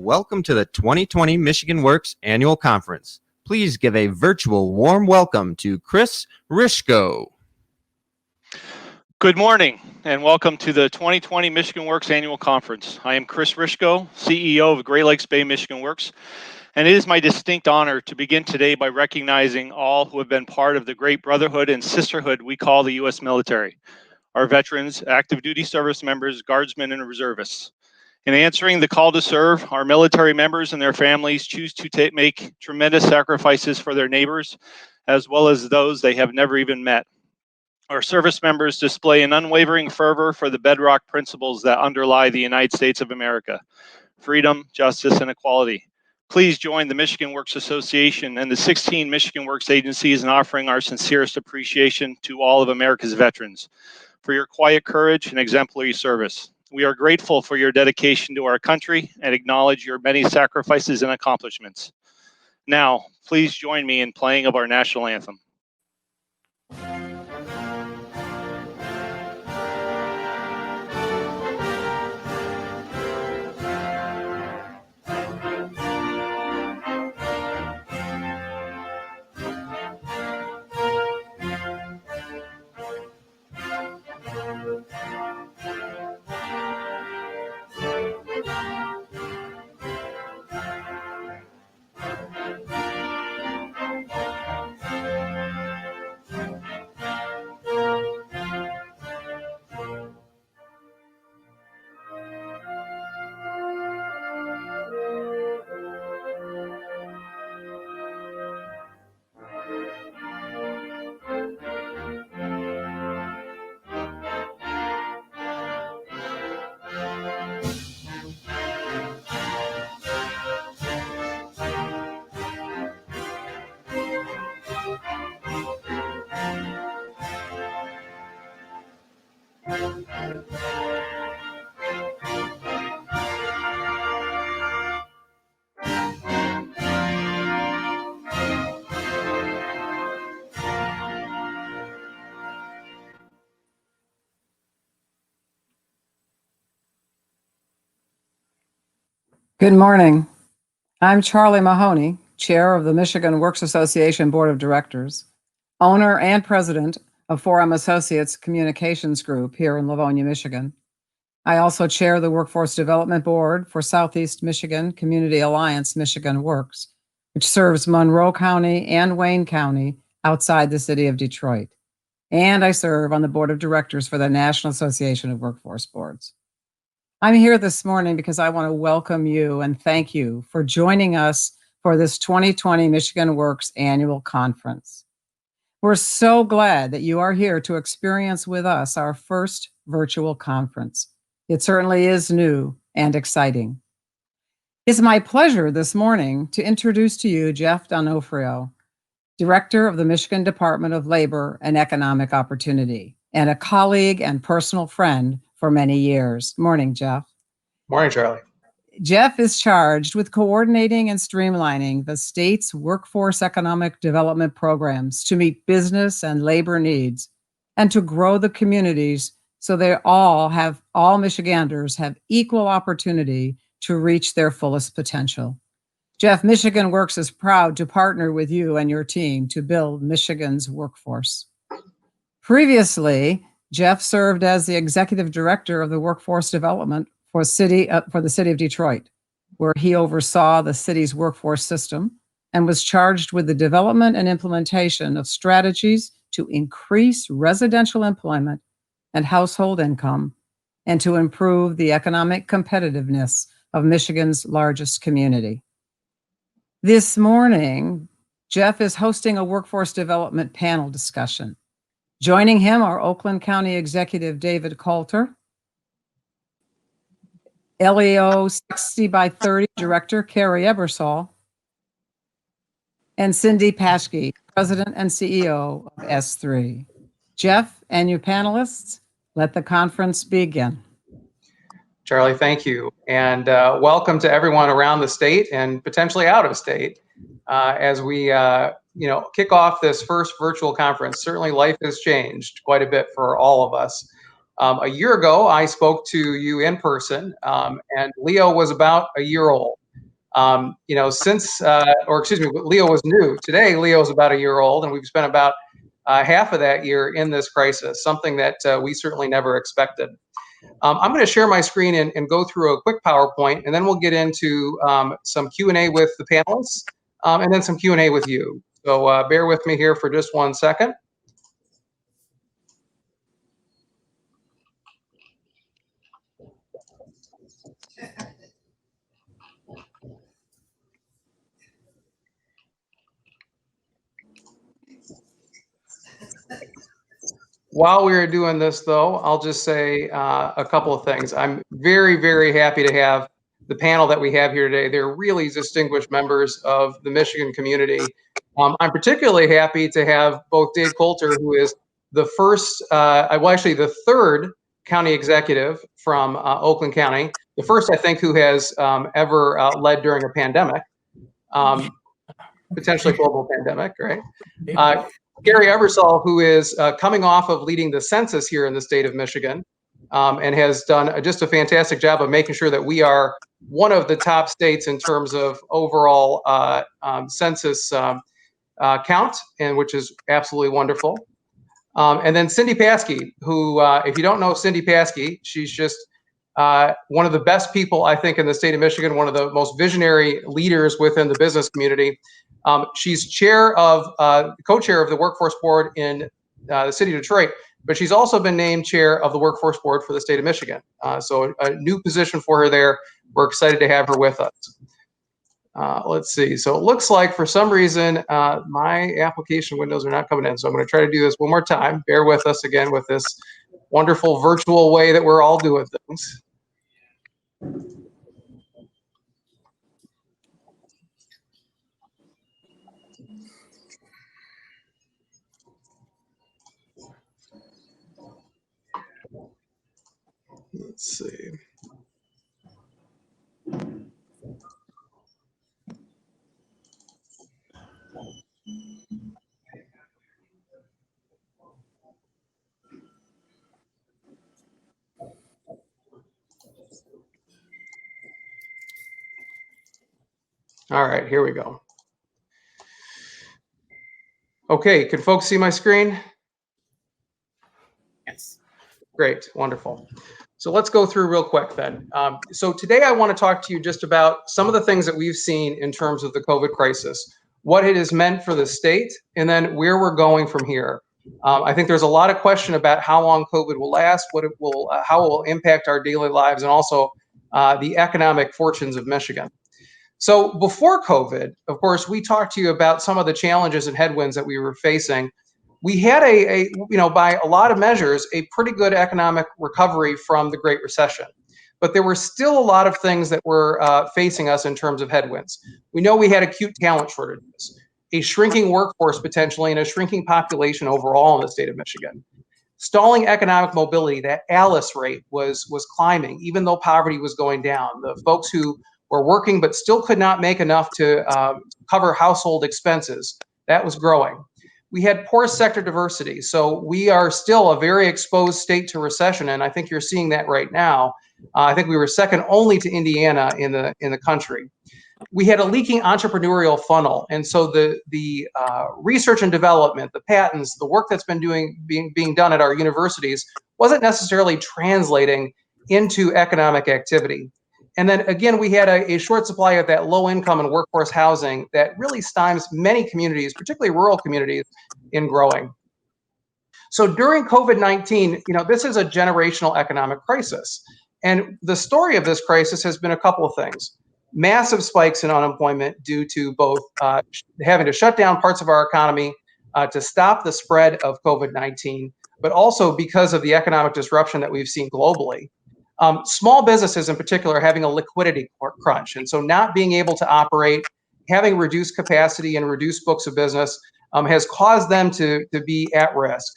welcome to the 2020 Michigan Works Annual Conference. Please give a virtual warm welcome to Chris Rishko. Good morning and welcome to the 2020 Michigan Works Annual Conference. I am Chris Rishko, CEO of Great Lakes Bay Michigan Works, and it is my distinct honor to begin today by recognizing all who have been part of the great brotherhood and sisterhood we call the U.S. military, our veterans, active duty service members, guardsmen, and reservists. In answering the call to serve, our military members and their families choose to make tremendous sacrifices for their neighbors, as well as those they have never even met. Our service members display an unwavering fervor for the bedrock principles that underlie the United States of America: freedom, justice, and equality. Please join the Michigan Works Association and the 16 Michigan Works agencies in offering our sincerest appreciation to all of America's veterans for your quiet courage and exemplary service. We are grateful for your dedication to our country and acknowledge your many sacrifices and accomplishments. Now, please join me in playing of our national anthem. Good morning. I'm Charlie Mahoney, Chair of the Michigan Works Association Board of Directors, owner and president of 4M Associates Communications Group here in Livonia, Michigan. I also chair the Workforce Development Board for Southeast Michigan Community Alliance Michigan Works, which serves Monroe County and Wayne County outside the city of Detroit. And I serve on the Board of Directors for the National Association of Workforce Boards. I'm here this morning because I want to welcome you and thank you for joining us for this 2020 Michigan Works Annual Conference. We're so glad that you are here to experience with us our first virtual conference. It certainly is new and exciting. It's my pleasure this morning to introduce to you Jeff Donofrio, Director of the Michigan Department of Labor and Economic Opportunity, and a colleague and personal friend for many years. Morning, Jeff. Morning, Charlie. Jeff is charged with coordinating and streamlining the state's workforce economic development programs to meet business and labor needs and to grow the communities so all Michiganders have equal opportunity to reach their fullest potential. Jeff, Michigan Works is proud to partner with you and your team to build Michigan's workforce. Previously, Jeff served as the executive director of the workforce development for the city of Detroit, where he oversaw the city's workforce system and was charged with the development and implementation of strategies to increase residential employment and household income and to improve the economic competitiveness of Michigan's largest community. This morning, Jeff is hosting a workforce development panel discussion. Joining him are Oakland County Executive David Coulter, LEO 60x30 Director Kerry Ebersole, and Cindy Pasky, President and CEO of S3. Jeff and you panelists, let the conference begin. Charlie, thank you. And welcome to everyone around the state and potentially out of state as we kick off this first virtual conference. Certainly life has changed quite a bit for all of us. A year ago, I spoke to you in person, and Leo was about a year old. Since, Leo was new. Today, Leo is about a year old, and we've spent about half of that year in this crisis, something that we certainly never expected. I'm going to share my screen and go through a quick PowerPoint, and then we'll get into some Q&A with the panelists, and then some Q&A with you. So bear with me here for just 1 second. While we are doing this, though, I'll just say a couple of things. I'm very, very happy to have the panel that we have here today. They're really distinguished members of the Michigan community. I'm particularly happy to have both Dave Coulter, who is the the third county executive from Oakland County, the first, I think, who has ever led during a pandemic, potentially global pandemic, right? Kerry Ebersole, who is coming off of leading the census here in the state of Michigan, and has done just a fantastic job of making sure that we are one of the top states in terms of overall census count, and which is absolutely wonderful. And then Cindy Pasky, who, if you don't know Cindy Pasky, she's just one of the best people, I think, in the state of Michigan, one of the most visionary leaders within the business community. She's co-chair of the workforce board in the city of Detroit, but she's also been named chair of the workforce board for the state of Michigan. So a new position for her there. We're excited to have her with us. Let's see. So it looks like for some reason my application windows are not coming in. So I'm going to try to do this one more time. Bear with us again with this wonderful virtual way that we're all doing things. Let's see. All right, here we go. Okay, can folks see my screen? Yes. Great, wonderful. So let's go through real quick then. So today I want to talk to you just about some of the things that we've seen in terms of the COVID crisis, what it has meant for the state, and then where we're going from here. I think there's a lot of question about how long COVID will last, how it will impact our daily lives, and also the economic fortunes of Michigan. So before COVID, of course, we talked to you about some of the challenges and headwinds that we were facing. We had by a lot of measures, a pretty good economic recovery from the Great Recession. But there were still a lot of things that were facing us in terms of headwinds. We know we had acute talent shortages, a shrinking workforce potentially, and a shrinking population overall in the state of Michigan. Stalling economic mobility, that ALICE rate was climbing, even though poverty was going down. The folks who were working but still could not make enough to cover household expenses, that was growing. We had poor sector diversity. So we are still a very exposed state to recession, and I think you're seeing that right now. I think we were second only to Indiana in the country. We had a leaking entrepreneurial funnel, and so the research and development, the patents, the work that's been being done at our universities wasn't necessarily translating into economic activity. And then again, we had a short supply of that low income and workforce housing that really stymies many communities, particularly rural communities, in growing. So during COVID-19, this is a generational economic crisis. And the story of this crisis has been a couple of things. Massive spikes in unemployment due to both having to shut down parts of our economy to stop the spread of COVID-19, but also because of the economic disruption that we've seen globally. Small businesses in particular are having a liquidity crunch. And so not being able to operate, having reduced capacity and reduced books of business has caused them to be at risk.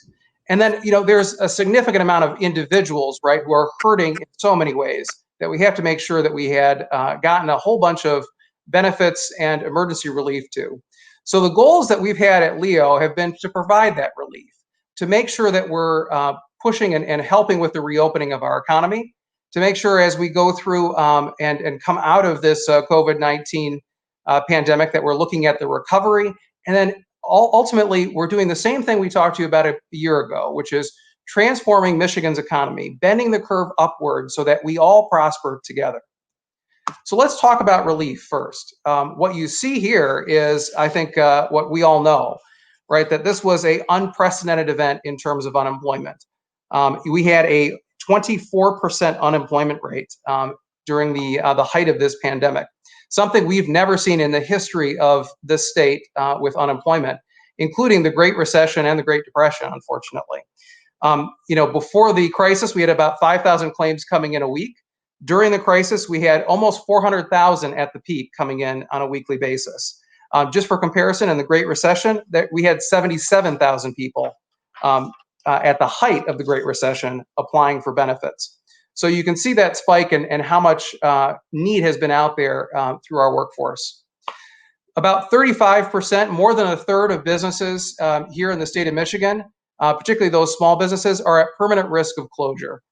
And then, there's a significant amount of individuals, right, who are hurting in so many ways that we have to make sure that we had gotten a whole bunch of benefits and emergency relief to. So the goals that we've had at Leo have been to provide that relief, to make sure that we're pushing and helping with the reopening of our economy, to make sure as we go through and come out of this COVID-19 pandemic that we're looking at the recovery. And then ultimately, we're doing the same thing we talked to you about a year ago, which is transforming Michigan's economy, bending the curve upward so that we all prosper together. So let's talk about relief first. What you see here is, I think, what we all know, right? That this was an unprecedented event in terms of unemployment. We had a 24% unemployment rate during the height of this pandemic, something we've never seen in the history of this state with unemployment, including the Great Recession and the Great Depression, unfortunately. Before the crisis, we had about 5,000 claims coming in a week. During the crisis, we had almost 400,000 at the peak coming in on a weekly basis. Just for comparison, in the Great Recession, that we had 77,000 people at the height of the Great Recession applying for benefits. So you can see that spike and how much need has been out there through our workforce. About 35%, more than a third of businesses here in the state of Michigan, particularly those small businesses, are at permanent risk of closure.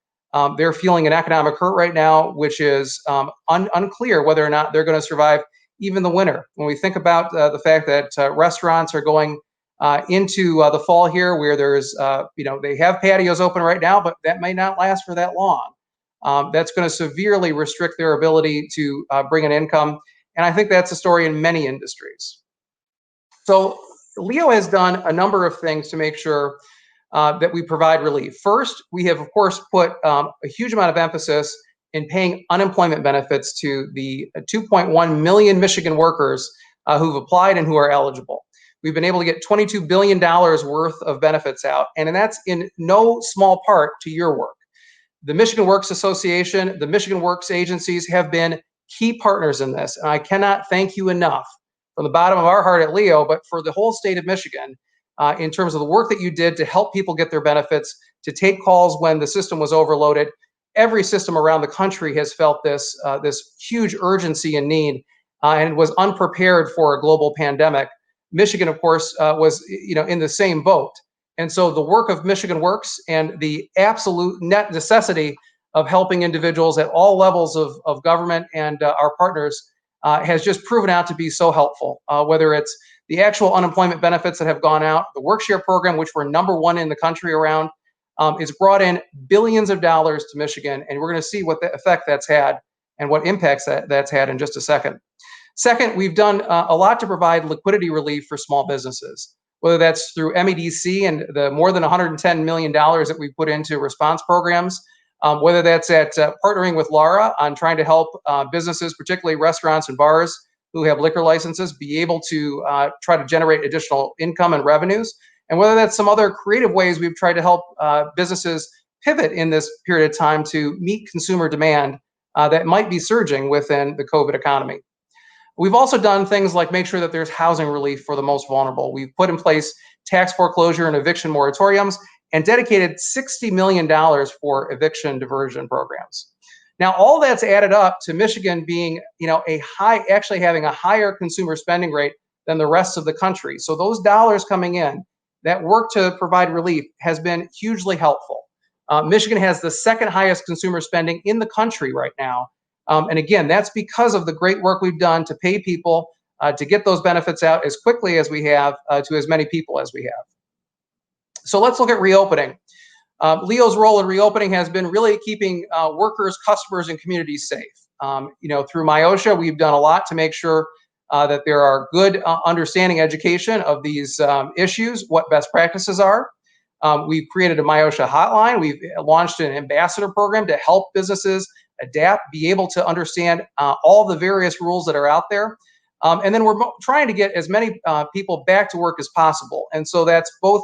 They're feeling an economic hurt right now, which is unclear whether or not they're going to survive even the winter. When we think about the fact that restaurants are going into the fall here, where there's, they have patios open right now, but that may not last for that long. That's going to severely restrict their ability to bring in income. And I think that's a story in many industries. So Leo has done a number of things to make sure that we provide relief. First, we have, of course, put a huge amount of emphasis in paying unemployment benefits to the 2.1 million Michigan workers who've applied and who are eligible. We've been able to get $22 billion worth of benefits out, and that's in no small part to your work. The Michigan Works Association, the Michigan Works agencies have been key partners in this, and I cannot thank you enough from the bottom of our heart at Leo, but for the whole state of Michigan, in terms of the work that you did to help people get their benefits, to take calls when the system was overloaded. Every system around the country has felt this huge urgency and need, and was unprepared for a global pandemic. Michigan, of course, was in the same boat. And so the work of Michigan Works and the absolute net necessity of helping individuals at all levels of government and our partners has just proven out to be so helpful, whether it's the actual unemployment benefits that have gone out, the WorkShare program, which we're #1 in the country around, is brought in billions of dollars to Michigan, and we're going to see what the effect that's had and what impacts that's had in just a second. Second, we've done a lot to provide liquidity relief for small businesses, whether that's through MEDC and the more than $110 million that we put into response programs, whether that's at partnering with Laura on trying to help businesses, particularly restaurants and bars who have liquor licenses, be able to try to generate additional income and revenues, and whether that's some other creative ways we've tried to help businesses pivot in this period of time to meet consumer demand that might be surging within the COVID economy. We've also done things like make sure that there's housing relief for the most vulnerable. We've put in place tax foreclosure and eviction moratoriums and dedicated $60 million for eviction diversion programs. Now, all that's added up to Michigan being, actually having a higher consumer spending rate than the rest of the country. So those dollars coming in, that work to provide relief has been hugely helpful. Michigan has the second highest consumer spending in the country right now. And again, that's because of the great work we've done to pay people to get those benefits out as quickly as we have to as many people as we have. So let's look at reopening. Leo's role in reopening has been really keeping workers, customers, and communities safe. Through MyOSHA, we've done a lot to make sure that there are good understanding education of these issues, what best practices are. We've created a MyOSHA hotline. We've launched an ambassador program to help businesses adapt, be able to understand all the various rules that are out there. And then we're trying to get as many people back to work as possible. And so that's both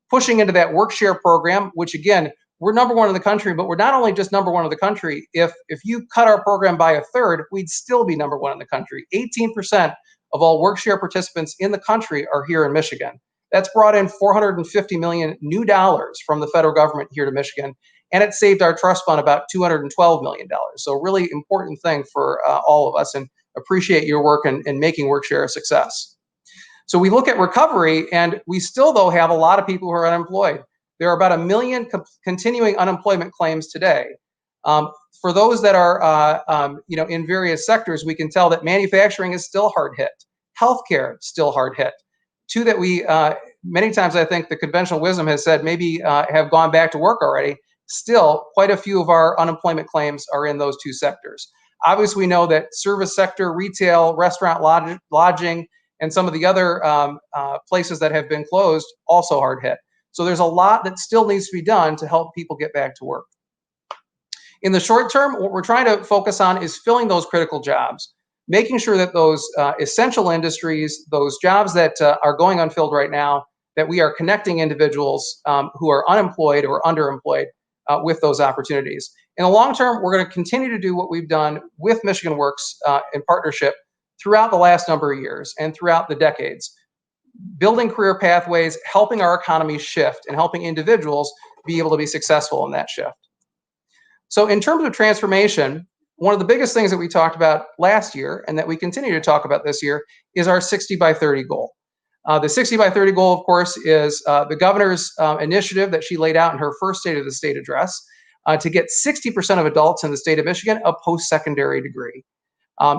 pushing into that WorkShare program, which again, we're #1 in the country, but we're not only just #1 in the country. If you cut our program by a third, we'd still be #1 in the country. 18% of all WorkShare participants in the country are here in Michigan. That's brought in $450 million new dollars from the federal government here to Michigan, and it saved our trust fund about $212 million. So really important thing for all of us, and appreciate your work in making WorkShare a success. So we look at recovery, and we still, though, have a lot of people who are unemployed. There are about 1 million continuing unemployment claims today. For those that are in various sectors, we can tell that manufacturing is still hard hit. Healthcare still hard hit. Two that we many times I think the conventional wisdom has said maybe have gone back to work already. Still, quite a few of our unemployment claims are in those two sectors. Obviously, we know that service sector, retail, restaurant, lodging, and some of the other places that have been closed also hard hit. So there's a lot that still needs to be done to help people get back to work. In the short term, what we're trying to focus on is filling those critical jobs, making sure that those essential industries, those jobs that are going unfilled right now, that we are connecting individuals who are unemployed or underemployed with those opportunities. In the long term, we're going to continue to do what we've done with Michigan Works in partnership throughout the last number of years and throughout the decades, building career pathways, helping our economy shift, and helping individuals be able to be successful in that shift. So in terms of transformation, one of the biggest things that we talked about last year and that we continue to talk about this year is our 60 by 30 goal. The 60 by 30 goal, of course, is the governor's initiative that she laid out in her first State of the State address to get 60% of adults in the state of Michigan a post-secondary degree.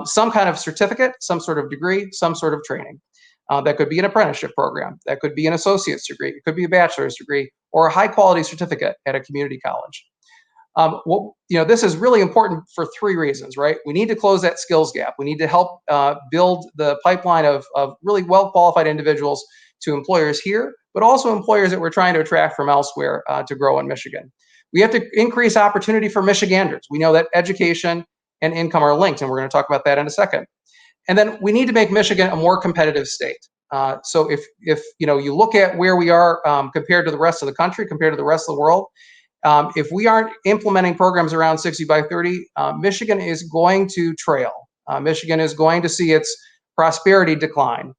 Some kind of certificate, some sort of degree, some sort of training. That could be an apprenticeship program. That could be an associate's degree. It could be a bachelor's degree or a high-quality certificate at a community college. This is really important for three reasons, right? We need to close that skills gap. We need to help build the pipeline of really well-qualified individuals to employers here, but also employers that we're trying to attract from elsewhere to grow in Michigan. We have to increase opportunity for Michiganders. We know that education and income are linked, and we're going to talk about that in a second. And then we need to make Michigan a more competitive state. So if you look at where we are compared to the rest of the country, compared to the rest of the world, if we aren't implementing programs around 60 by 30, Michigan is going to trail. Michigan is going to see its prosperity decline.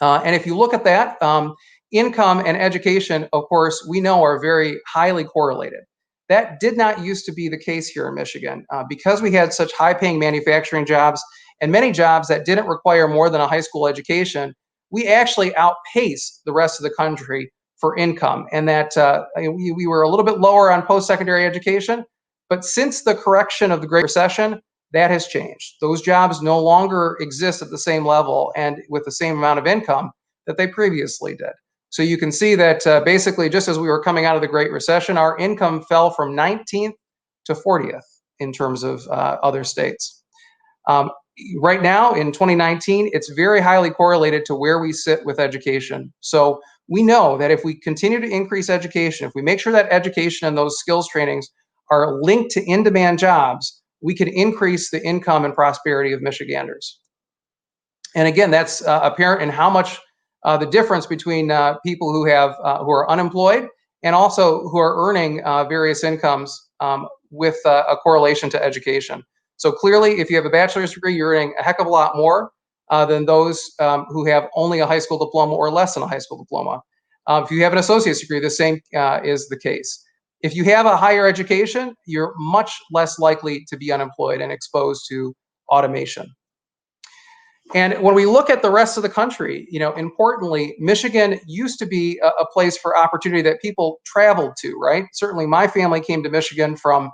And if you look at that, income and education, of course, we know are very highly correlated. That did not used to be the case here in Michigan. Because we had such high-paying manufacturing jobs and many jobs that didn't require more than a high school education, we actually outpaced the rest of the country for income, and that we were a little bit lower on post-secondary education, but since the correction of the Great Recession, that has changed. Those jobs no longer exist at the same level and with the same amount of income that they previously did. So you can see that basically just as we were coming out of the Great Recession, our income fell from 19th to 40th in terms of other states. Right now in 2019, it's very highly correlated to where we sit with education. So we know that if we continue to increase education, if we make sure that education and those skills trainings are linked to in-demand jobs, we can increase the income and prosperity of Michiganders. And again, that's apparent in how much the difference between people who are unemployed and also who are earning various incomes with a correlation to education. So clearly, if you have a bachelor's degree, you're earning a heck of a lot more than those who have only a high school diploma or less than a high school diploma. If you have an associate's degree, the same is the case. If you have a higher education, you're much less likely to be unemployed and exposed to automation. And when we look at the rest of the country, importantly, Michigan used to be a place for opportunity that people traveled to, right? Certainly my family came to Michigan from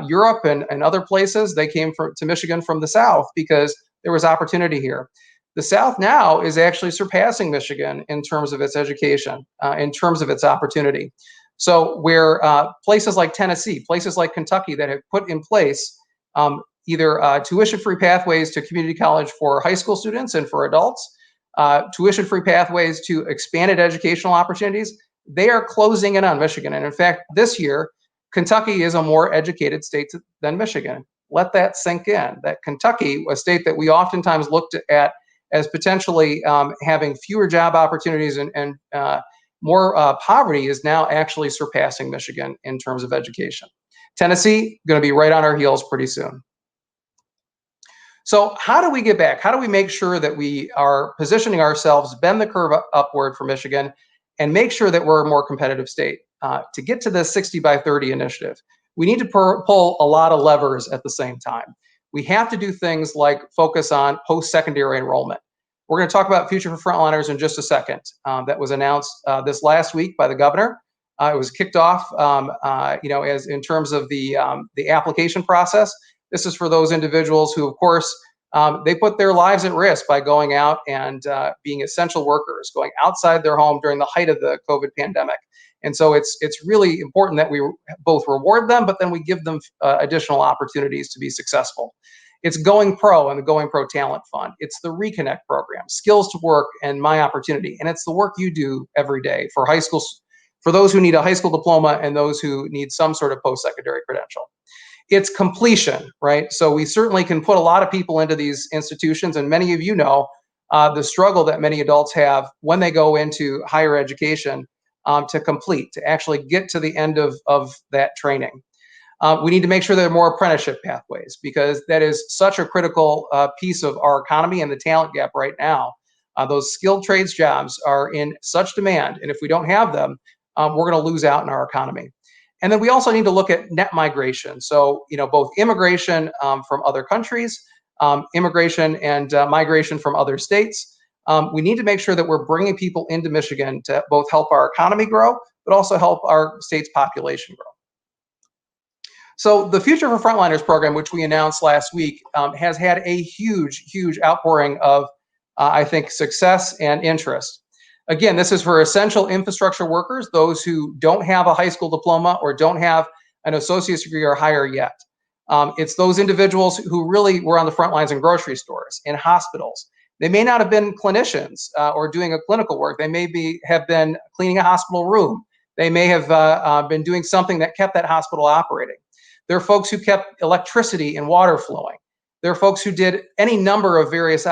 Europe and other places. They came to Michigan from the South because there was opportunity here. The South now is actually surpassing Michigan in terms of its education, in terms of its opportunity. So where places like Tennessee, places like Kentucky that have put in place either tuition-free pathways to community college for high school students and for adults, tuition-free pathways to expanded educational opportunities, they are closing in on Michigan. And in fact, this year, Kentucky is a more educated state than Michigan. Let that sink in, that Kentucky, a state that we oftentimes looked at as potentially having fewer job opportunities and more poverty, is now actually surpassing Michigan in terms of education. Tennessee, going to be right on our heels pretty soon. So how do we get back? How do we make sure that we are positioning ourselves, bend the curve upward for Michigan, and make sure that we're a more competitive state? To get to the 60 by 30 initiative, we need to pull a lot of levers at the same time. We have to do things like focus on post-secondary enrollment. We're going to talk about Future for Frontliners in just a second. That was announced this last week by the governor. It was kicked off, as in terms of the application process. This is for those individuals who, of course, they put their lives at risk by going out and being essential workers, going outside their home during the height of the COVID pandemic. And so it's really important that we both reward them, but then we give them additional opportunities to be successful. It's Going Pro and the Going Pro Talent Fund. It's the Reconnect program, Skills to Work and My Opportunity. And it's the work you do every day for high school, for those who need a high school diploma and those who need some sort of post-secondary credential. It's Completion, right? So we certainly can put a lot of people into these institutions, and many of you know the struggle that many adults have when they go into higher education to complete, to actually get to the end of that training. We need to make sure there are more apprenticeship pathways, because that is such a critical piece of our economy and the talent gap right now. Those skilled trades jobs are in such demand, and if we don't have them, we're going to lose out in our economy. And then we also need to look at net migration. So, both immigration from other countries, immigration and migration from other states. We need to make sure that we're bringing people into Michigan to both help our economy grow, but also help our state's population grow. So the Future for Frontliners program, which we announced last week, has had a huge outpouring of, I think, success and interest. Again, this is for essential infrastructure workers, those who don't have a high school diploma or don't have an associate's degree or higher yet. It's those individuals who really were on the front lines in grocery stores, in hospitals. They may not have been clinicians or doing a clinical work. They may have been cleaning a hospital room. They may have been doing something that kept that hospital operating. There are folks who kept electricity and water flowing. There are folks who did any number of various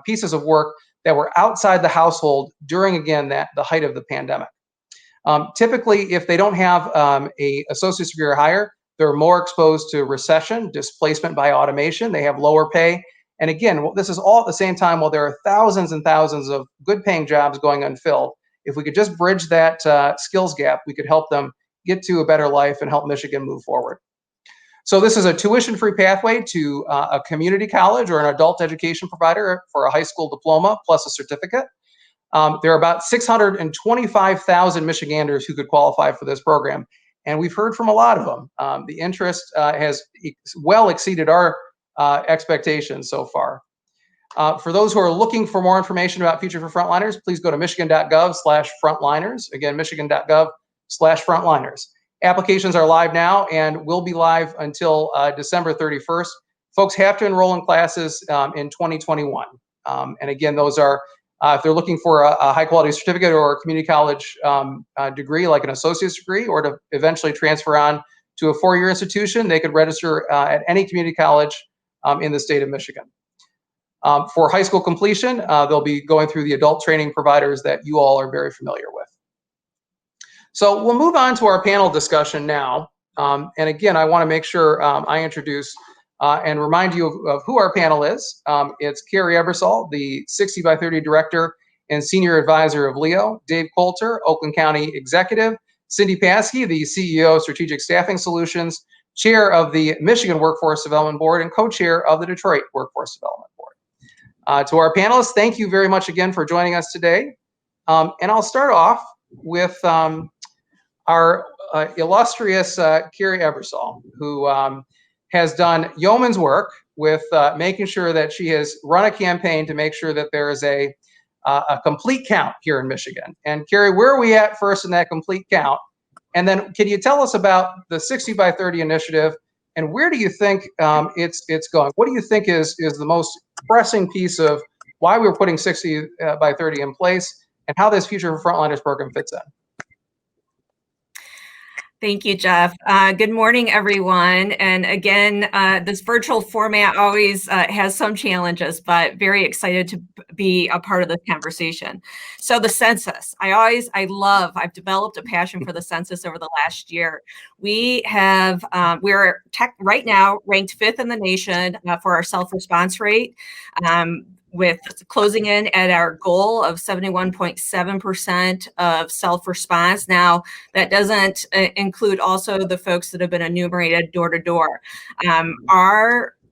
pieces of work that were outside the household during, again, the height of the pandemic. Typically, if they don't have a associate's degree or higher, they're more exposed to recession, displacement by automation. They have lower pay. And again, this is all at the same time while there are thousands and thousands of good paying jobs going unfilled. If we could just bridge that skills gap, we could help them get to a better life and help Michigan move forward. So this is a tuition-free pathway to a community college or an adult education provider for a high school diploma plus a certificate. There are about 625,000 Michiganders who could qualify for this program, and we've heard from a lot of them. The interest has well exceeded our expectations so far. For those who are looking for more information about Future for Frontliners, please go to michigan.gov/frontliners. Again, michigan.gov/frontliners. Applications are live now and will be live until December 31st. Folks have to enroll in classes in 2021. And again, those are, if they're looking for a high quality certificate or a community college degree, like an associate's degree, or to eventually transfer on to a four-year institution, they could register at any community college in the state of Michigan. For high school completion, they'll be going through the adult training providers that you all are very familiar with. So we'll move on to our panel discussion now. And again, I want to make sure I introduce and remind you of who our panel is. It's Kerry Ebersole, the 60 by 30 Director and Senior Advisor of LEO, Dave Coulter, Oakland County Executive, Cindy Pasky, the CEO of Strategic Staffing Solutions, Chair of the Michigan Workforce Development Board, and Co-Chair of the Detroit Workforce Development Board. To our panelists, thank you very much again for joining us today. And I'll start off with our illustrious Kerry Ebersole, who has done yeoman's work with making sure that she has run a campaign to make sure that there is a complete count here in Michigan. And Kerry, where are we at first in that complete count? And then can you tell us about the 60 by 30 initiative, and where do you think it's going? What do you think is the most pressing piece of why we're putting 60 by 30 in place, and how this Future for Frontliners program fits in? Thank you, Jeff. Good morning, everyone. And again, this virtual format always has some challenges, but very excited to be a part of this conversation. So the census, I've developed a passion for the census over the last year. We're right now ranked 5th in the nation for our self-response rate. With closing in at our goal of 71.7% of self-response. Now, that doesn't include also the folks that have been enumerated door to door.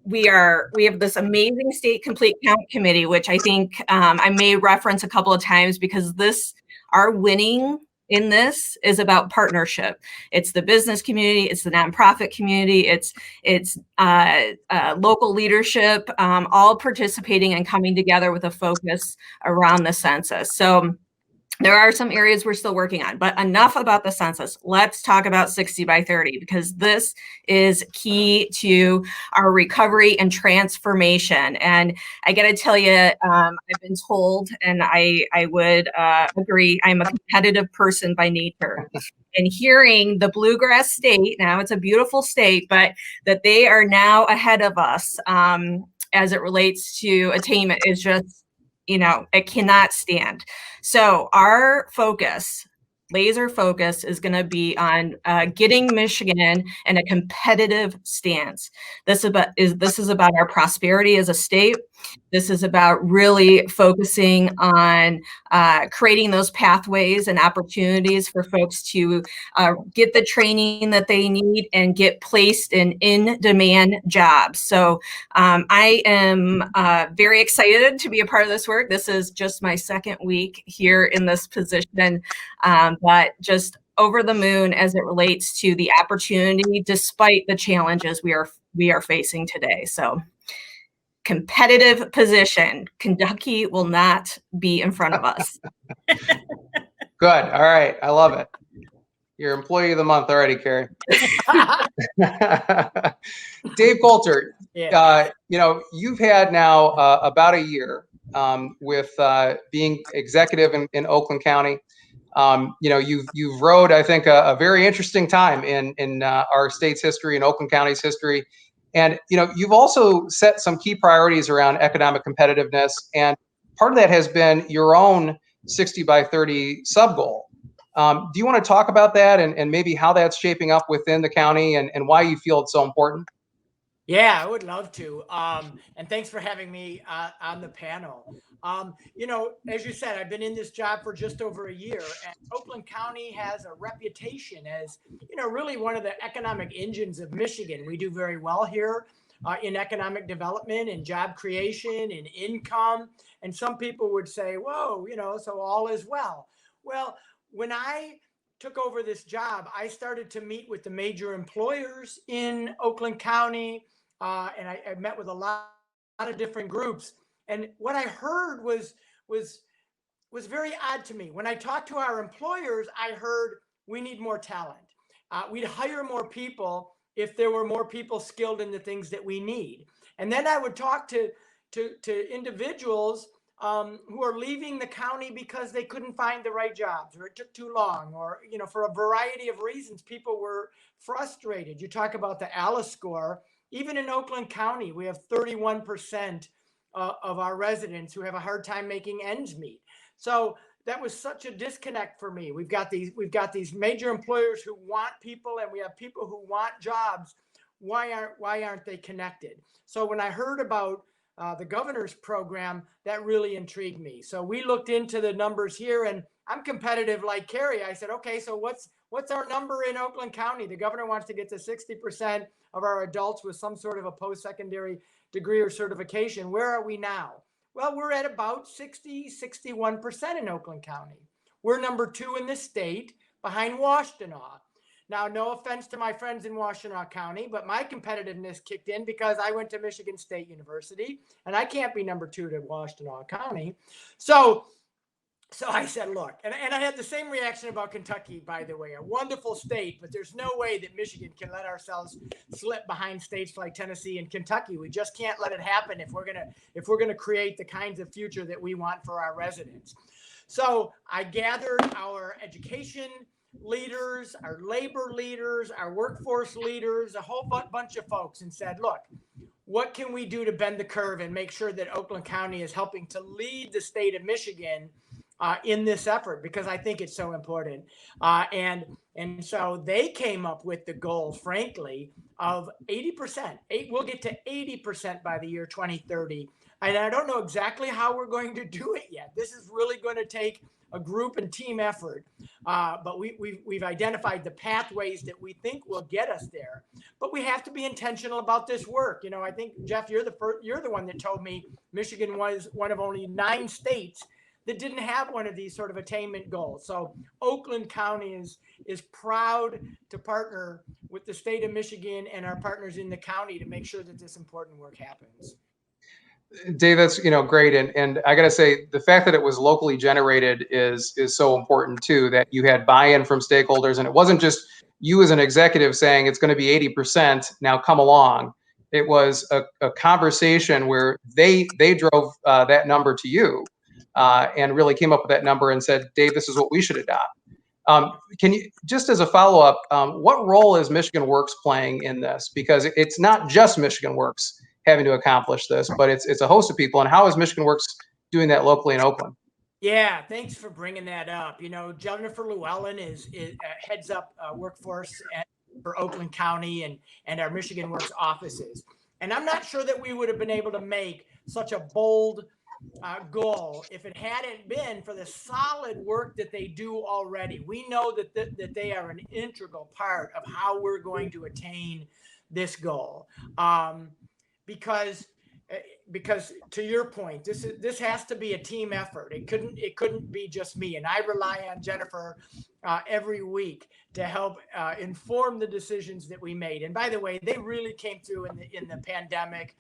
We have this amazing state complete count committee, which I think I may reference a couple of times, because our winning in this is about partnership. It's the business community, it's the nonprofit community, it's local leadership, all participating and coming together with a focus around the census. So there are some areas we're still working on, but enough about the census. Let's talk about 60 by 30, because this is key to our recovery and transformation. And I got to tell you, I've been told, and I would agree, I'm a competitive person by nature. And hearing the Bluegrass State, now it's a beautiful state, but that they are now ahead of us as it relates to attainment is just, it cannot stand. So our focus, laser focus, is going to be on getting Michigan in a competitive stance. This is about our prosperity as a state. This is about really focusing on creating those pathways and opportunities for folks to get the training that they need and get placed in in-demand jobs. So I am very excited to be a part of this work. This is just my second week here in this position, but just over the moon as it relates to the opportunity, despite the challenges we are facing today. So competitive position. Kentucky will not be in front of us. Good. All right. I love it. You're Employee of the Month already, Kerry. Dave Coulter, you've had now about a year with being executive in Oakland County. You've rode, I think, a very interesting time in our state's history and Oakland County's history. And, you've also set some key priorities around economic competitiveness. And part of that has been your own 60 by 30 sub goal. Do you want to talk about that and maybe how that's shaping up within the county and why you feel it's so important? Yeah, I would love to. And thanks for having me on the panel. As you said, I've been in this job for just over a year, and Oakland County has a reputation as, really one of the economic engines of Michigan. We do very well here in economic development and job creation and income. And some people would say, whoa, so all is well. Well, when I took over this job, I started to meet with the major employers in Oakland County, and I met with a lot of different groups. And what I heard was very odd to me. When I talked to our employers, I heard we need more talent. We'd hire more people if there were more people skilled in the things that we need. And then I would talk to individuals who are leaving the county because they couldn't find the right jobs, or it took too long, or, for a variety of reasons, people were frustrated. You talk about the ALICE score. Even in Oakland County, we have 31% of our residents who have a hard time making ends meet. So that was such a disconnect for me. We've got these major employers who want people, and we have people who want jobs. Why aren't they connected? So when I heard about the governor's program, that really intrigued me. So we looked into the numbers here, and I'm competitive like Kerry. I said, okay, so what's our number in Oakland County? The governor wants to get to 60% of our adults with some sort of a post-secondary degree or certification. Where are we now? Well, we're at about 61% in Oakland County. We're number 2 in the state, behind Washtenaw. Now, no offense to my friends in Washtenaw County, but my competitiveness kicked in because I went to Michigan State University, and I can't be number 2 to Washtenaw County. So I said, look, and I had the same reaction about Kentucky, by the way, a wonderful state, but there's no way that Michigan can let ourselves slip behind states like Tennessee and Kentucky. We just can't let it happen if we're gonna create the kinds of future that we want for our residents. So I gathered our education leaders, our labor leaders, our workforce leaders, a whole bunch of folks, and said, look, what can we do to bend the curve and make sure that Oakland County is helping to lead the state of Michigan in this effort, because I think it's so important. And so they came up with the goal, frankly, of 80%. We'll get to 80% by the year 2030. And I don't know exactly how we're going to do it yet. This is really going to take a group and team effort. But we've identified the pathways that we think will get us there. But we have to be intentional about this work. I think, Jeff, you're the one that told me Michigan was one of only 9 states that didn't have one of these sort of attainment goals. So Oakland County is proud to partner with the state of Michigan and our partners in the county to make sure that this important work happens. Dave, that's great, and I got to say the fact that it was locally generated is so important too. That you had buy-in from stakeholders, and it wasn't just you as an executive saying it's going to be 80%. Now come along. It was a conversation where they drove that number to you, and really came up with that number and said, Dave, this is what we should adopt. Can you, just as a follow-up, what role is Michigan Works playing in this? Because it's not just Michigan Works having to accomplish this, but it's a host of people. And how is Michigan Works doing that locally in Oakland? Yeah, thanks for bringing that up. Jennifer Luanne is heads up workforce for Oakland County and our Michigan Works offices. And I'm not sure that we would have been able to make such a bold goal if it hadn't been for the solid work that they do already. We know that they are an integral part of how we're going to attain this goal. Because to your point, this has to be a team effort. It couldn't be just me, and I rely on Jennifer every week to help inform the decisions that we made. And by the way, they really came through in the pandemic.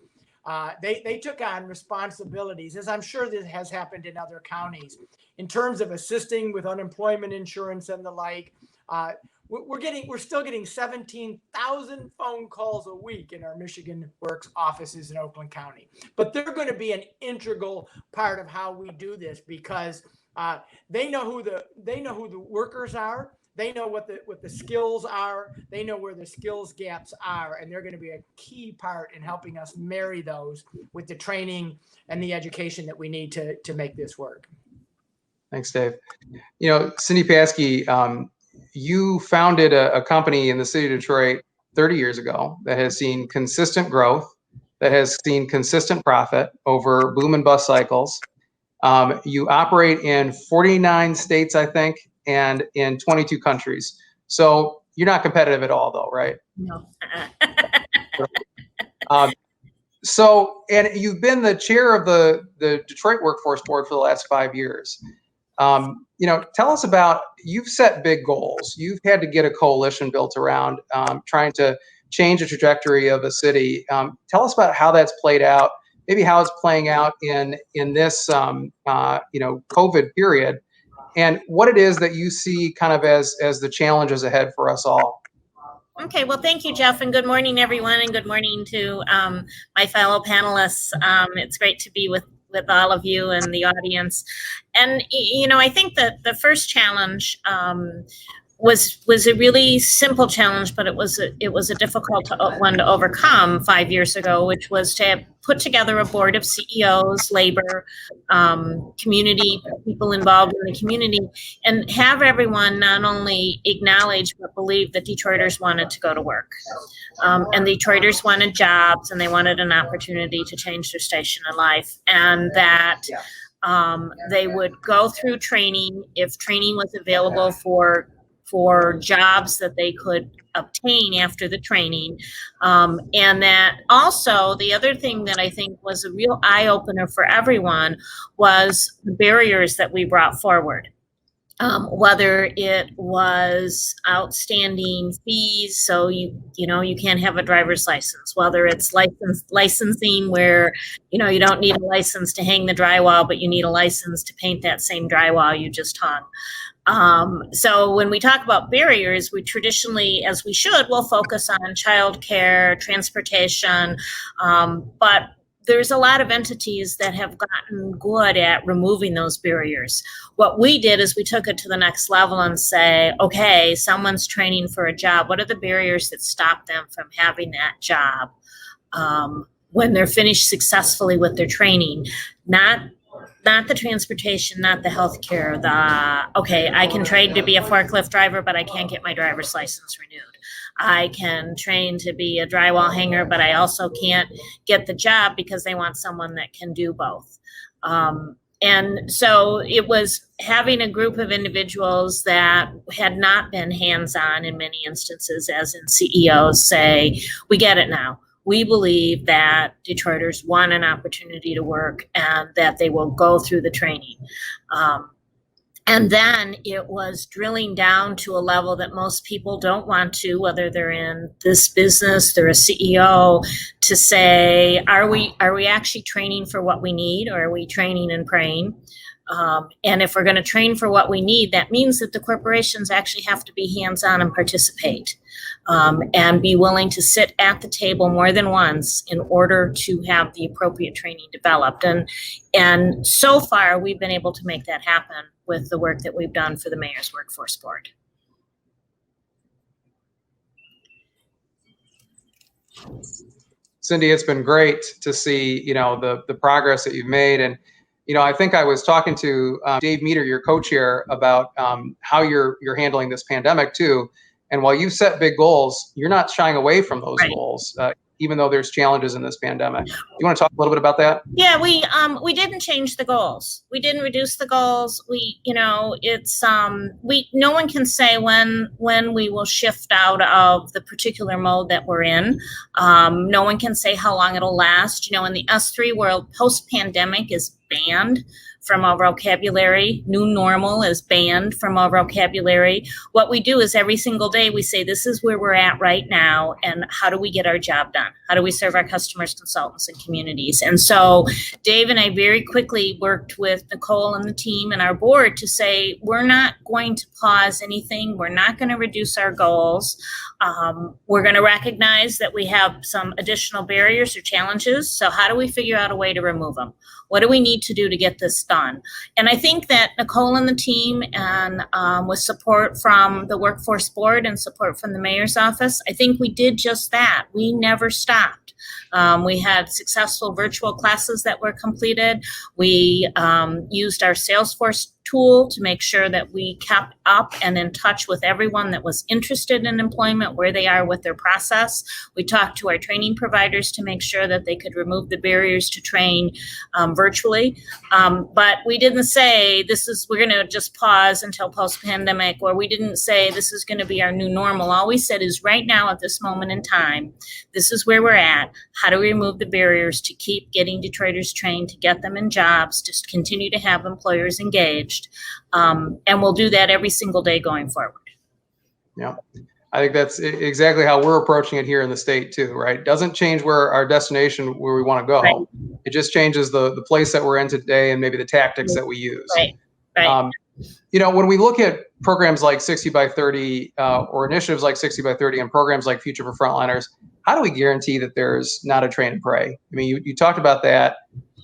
They took on responsibilities, as I'm sure this has happened in other counties, in terms of assisting with unemployment insurance and the like. We're still getting 17,000 phone calls a week in our Michigan Works offices in Oakland County, but they're going to be an integral part of how we do this because they know who the workers are. They know what the skills are. They know where the skills gaps are, and they're going to be a key part in helping us marry those with the training and the education that we need to make this work. Thanks, Dave. Cindy Pasky, you founded a company in the city of Detroit 30 years ago that has seen consistent growth, that has seen consistent profit over boom and bust cycles. You operate in 49 states, I think, and in 22 countries. So you're not competitive at all, though, right? No. And you've been the chair of the Detroit Workforce Board for the last 5 years. Tell us about, you've set big goals. You've had to get a coalition built around trying to change the trajectory of a city. Tell us about how that's played out, maybe how it's playing out in this, COVID period, and what it is that you see kind of as the challenges ahead for us all. Okay, well, thank you, Jeff, and good morning, everyone, and good morning to my fellow panelists. It's great to be with all of you and the audience. And, I think that the first challenge was a really simple challenge, but it was a difficult one to overcome 5 years ago, which was to put together a board of CEOs, labor, community, people involved in the community, and have everyone not only acknowledge but believe that Detroiters wanted to go to work. And Detroiters wanted jobs, and they wanted an opportunity to change their station in life, and that they would go through training if training was available for jobs that they could obtain after the training. And that also, the other thing that I think was a real eye-opener for everyone was the barriers that we brought forward. Whether it was outstanding fees, so you can't have a driver's license, whether it's licensing where, you don't need a license to hang the drywall, but you need a license to paint that same drywall you just hung. So when we talk about barriers, we traditionally, as we should, will focus on childcare, transportation, but there's a lot of entities that have gotten good at removing those barriers. What we did is we took it to the next level and say, okay, someone's training for a job. What are the barriers that stop them from having that job when they're finished successfully with their training? Not the transportation, not the healthcare, okay, I can train to be a forklift driver, but I can't get my driver's license renewed. I can train to be a drywall hanger, but I also can't get the job because they want someone that can do both. And so it was having a group of individuals that had not been hands-on in many instances, as in CEOs, say, we get it now. we believe that Detroiters want an opportunity to work and that they will go through the training. And then it was drilling down to a level that most people don't want to, whether they're in this business, they're a CEO, to say, are we actually training for what we need, or are we training and praying? And if we're going to train for what we need, that means that the corporations actually have to be hands-on and participate, and be willing to sit at the table more than once in order to have the appropriate training developed. And so far, we've been able to make that happen with the work that we've done for the Mayor's Workforce Board. Cindy, it's been great to see, the progress that you've made. And, I think I was talking to Dave Meter, your co-chair, about how you're handling this pandemic too. And while you set big goals, you're not shying away from those goals, even though there's challenges in this pandemic. Do you want to talk a little bit about that? Yeah, we didn't change the goals. We didn't reduce the goals. No one can say when we will shift out of the particular mode that we're in. No one can say how long it'll last. In the S3 world, post-pandemic is banned from our vocabulary. New normal is banned from our vocabulary. What we do is every single day we say, this is where we're at right now, and how do we get our job done? How do we serve our customers, consultants, and communities? And so Dave and I very quickly worked with Nicole and the team and our board to say, we're not going to pause anything. We're not going to reduce our goals. We're going to recognize that we have some additional barriers or challenges. So how do we figure out a way to remove them? What do we need to do to get this done? And I think that Nicole and the team, and with support from the Workforce Board and support from the Mayor's Office, I think we did just that. We never stopped. We had successful virtual classes that were completed. We used our Salesforce tool to make sure that we kept up and in touch with everyone that was interested in employment, where they are with their process. We talked to our training providers to make sure that they could remove the barriers to train virtually. But we didn't say we're going to just pause until post-pandemic, or we didn't say this is going to be our new normal. All we said is right now at this moment in time, this is where we're at. How do we remove the barriers to keep getting Detroiters trained, to get them in jobs, to continue to have employers engaged? And we'll do that every single day going forward. Yeah, I think that's exactly how we're approaching it here in the state too, right? It doesn't change where our destination, where we want to go. Right. It just changes the place that we're in today and maybe the tactics that we use. Right. When we look at programs like 60 by 30 or initiatives like 60 by 30 and programs like Future for Frontliners, how do we guarantee that there's not a train and pray? I mean, you talked about that.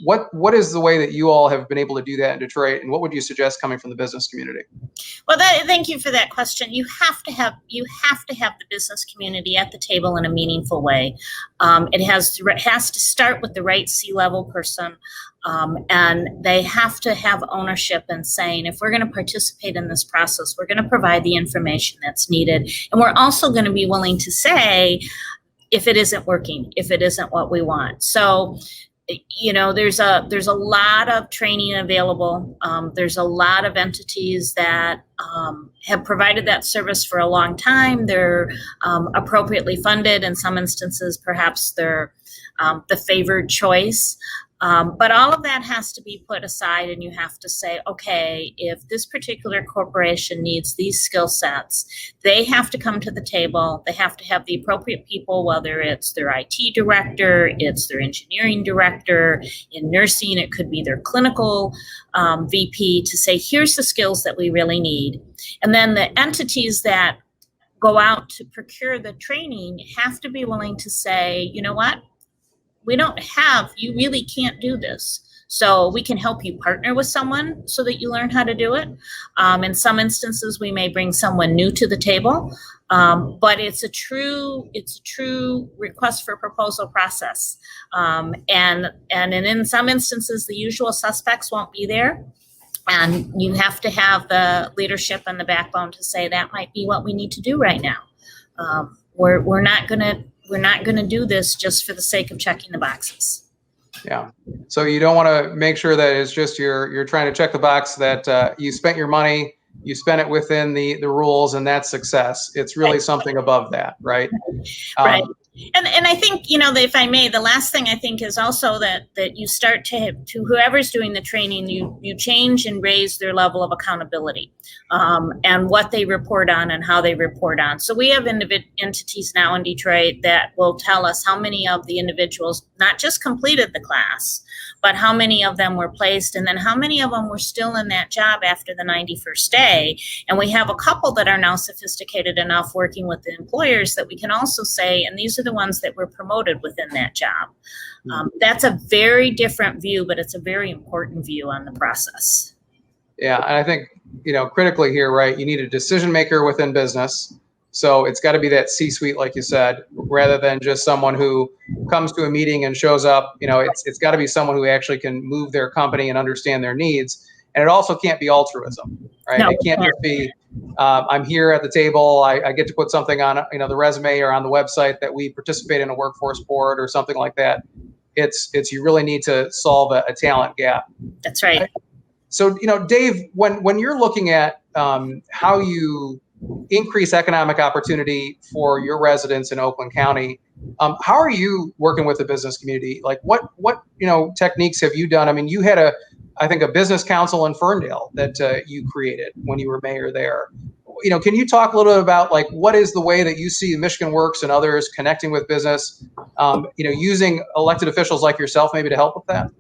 What is the way that you all have been able to do that in Detroit, and what would you suggest coming from the business community? Well, thank you for that question. You have to have the business community at the table in a meaningful way. It has to start with the right C-level person, and they have to have ownership in saying, if we're going to participate in this process, we're going to provide the information that's needed, and we're also going to be willing to say if it isn't working, if it isn't what we want. So, there's a lot of training available. There's a lot of entities that have provided that service for a long time. They're appropriately funded. In some instances, perhaps they're the favored choice. But all of that has to be put aside, and you have to say, okay, if this particular corporation needs these skill sets, they have to come to the table. They have to have the appropriate people, whether it's their IT director, it's their engineering director. In nursing, it could be their clinical VP, to say, here's the skills that we really need. And then the entities that go out to procure the training have to be willing to say, you know what? You really can't do this. So we can help you partner with someone so that you learn how to do it. In some instances, we may bring someone new to the table, but it's a true request for proposal process. And in some instances, the usual suspects won't be there. And you have to have the leadership and the backbone to say that might be what we need to do right now. We're not going to do this just for the sake of checking the boxes. Yeah. So you don't want to make sure that it's just you're trying to check the box that you spent your money, you spent it within the rules, and that's success. It's really something above that, right? Right. And I think, that if I may, the last thing I think is also that you start to whoever's doing the training, you change and raise their level of accountability, and what they report on and how they report on. So we have entities now in Detroit that will tell us how many of the individuals not just completed the class, but how many of them were placed, and then how many of them were still in that job after the 91st day. And we have a couple that are now sophisticated enough working with the employers that we can also say, and these are the ones that were promoted within that job. That's a very different view, but it's a very important view on the process. Yeah, and I think, critically here, right, you need a decision maker within business. So it's got to be that C-suite, like you said, rather than just someone who comes to a meeting and shows up. It's got to be someone who actually can move their company and understand their needs. And it also can't be altruism, right? No, it can't just be, I'm here at the table, I get to put something on, the resume or on the website that we participate in a workforce board or something like that. It's you really need to solve a talent gap. That's right. So, Dave, when you're looking at how you increase economic opportunity for your residents in Oakland County, how are you working with the business community? Like what techniques have you done? I mean, you had I think a business council in Ferndale that you created when you were mayor there. Can you talk a little bit about like what is the way that you see Michigan Works and others connecting with business, using elected officials like yourself maybe to help with that?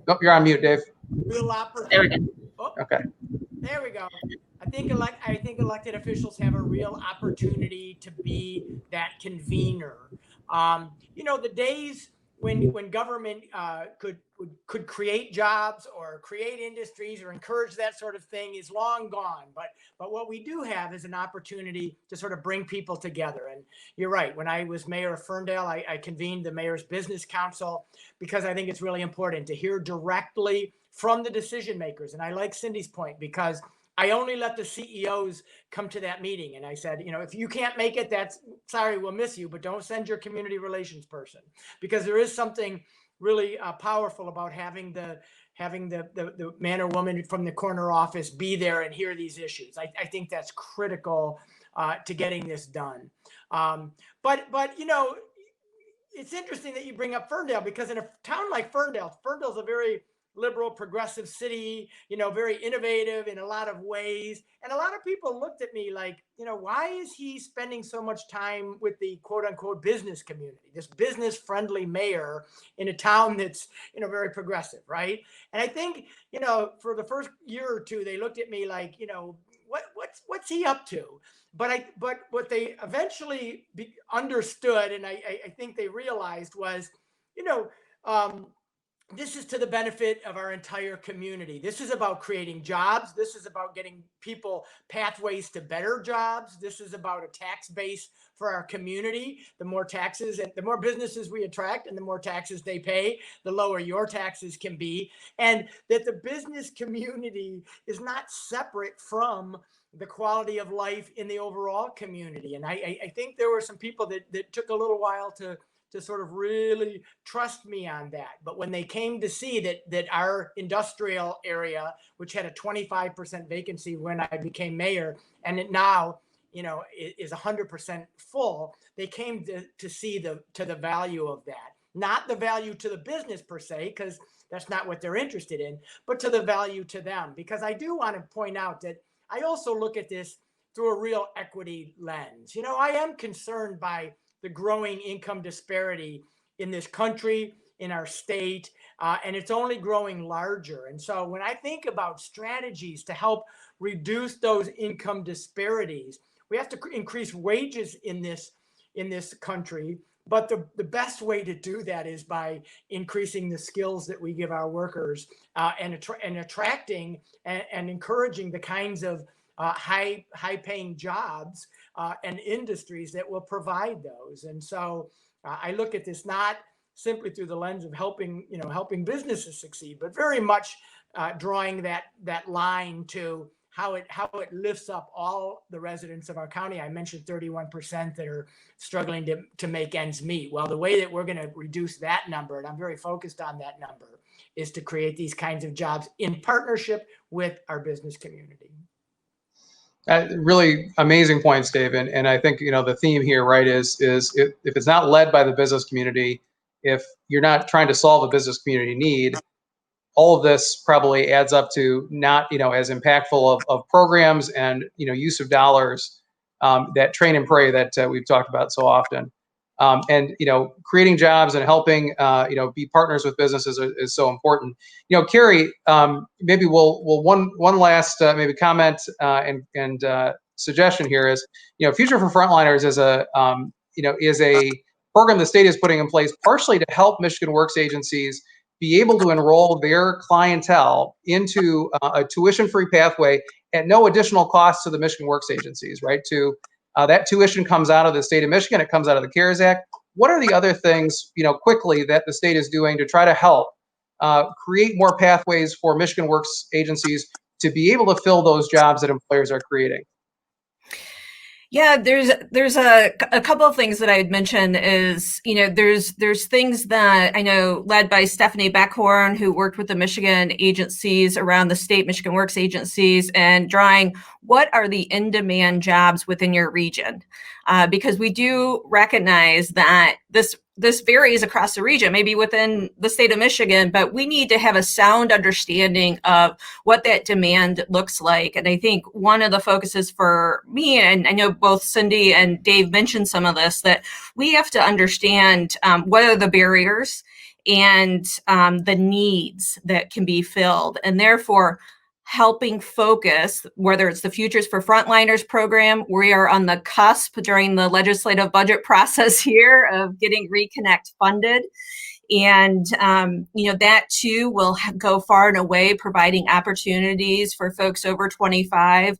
Oh, you're on mute, Dave. Real opportunity. There we go. Oh, Okay. there we go. I think elected officials have a real opportunity to be that convener. The days when government could create jobs or create industries or encourage that sort of thing is long gone. But what we do have is an opportunity to sort of bring people together. And you're right. When I was mayor of Ferndale, I convened the mayor's business council because I think it's really important to hear directly from the decision makers. And I like Cindy's point because I only let the CEOs come to that meeting. And I said, if you can't make it, sorry, we'll miss you, but don't send your community relations person, because there is something really powerful about having the man or woman from the corner office be there and hear these issues. I think that's critical to getting this done. But it's interesting that you bring up Ferndale, because in a town like Ferndale's a very liberal, progressive city, very innovative in a lot of ways. And a lot of people looked at me like, why is he spending so much time with the quote unquote business community, this business friendly mayor in a town that's, very progressive, right? And I think, for the first year or two, they looked at me like, what's he up to? But what they eventually understood, and I think they realized was, this is to the benefit of our entire community. This is about creating jobs. This is about getting people pathways to better jobs. This is about a tax base for our community. The more taxes and the more businesses we attract and the more taxes they pay, the lower your taxes can be. And that the business community is not separate from the quality of life in the overall community. And I think there were some people that took a little while to sort of really trust me on that. But when they came to see that our industrial area, which had a 25% vacancy when I became mayor, and it now, is 100% full, they came to see the value of that. Not the value to the business per se, because that's not what they're interested in, but to the value to them. Because I do want to point out that I also look at this through a real equity lens. I am concerned by the growing income disparity in this country, in our state, and it's only growing larger. And so when I think about strategies to help reduce those income disparities, we have to increase wages in this country. But the best way to do that is by increasing the skills that we give our workers and attracting and encouraging the kinds of high-paying jobs and industries that will provide those. And so I look at this not simply through the lens of helping businesses succeed, but very much drawing that line to how it lifts up all the residents of our county. I mentioned 31% that are struggling to make ends meet. Well, the way that we're going to reduce that number, and I'm very focused on that number, is to create these kinds of jobs in partnership with our business community. Really amazing points, Dave. And I think, the theme here, right, is if it's not led by the business community, if you're not trying to solve a business community need, all of this probably adds up to not, as impactful of programs and, use of dollars, that train and pray that we've talked about so often. And, creating jobs and helping, be partners with businesses is so important. Kerry, maybe we'll one last maybe comment and suggestion here is, Future for Frontliners is is a program the state is putting in place partially to help Michigan Works agencies be able to enroll their clientele into a tuition-free pathway at no additional cost to the Michigan Works agencies, right? That tuition comes out of the state of Michigan. It comes out of the CARES Act. What are the other things, quickly, that the state is doing to try to help create more pathways for Michigan Works agencies to be able to fill those jobs that employers are creating? Yeah, there's a couple of things that I'd mention is, there's things that I know led by Stephanie Beckhorn, who worked with the Michigan agencies around the state Michigan Works agencies and drawing what are the in-demand jobs within your region. Because we do recognize that this varies across the region, maybe within the state of Michigan, but we need to have a sound understanding of what that demand looks like. And I think one of the focuses for me, and I know both Cindy and Dave mentioned some of this, that we have to understand what are the barriers and the needs that can be filled, and therefore helping focus, whether it's the Futures for Frontliners program. We are on the cusp during the legislative budget process here of getting Reconnect funded. And, that too will go far and away, providing opportunities for folks over 25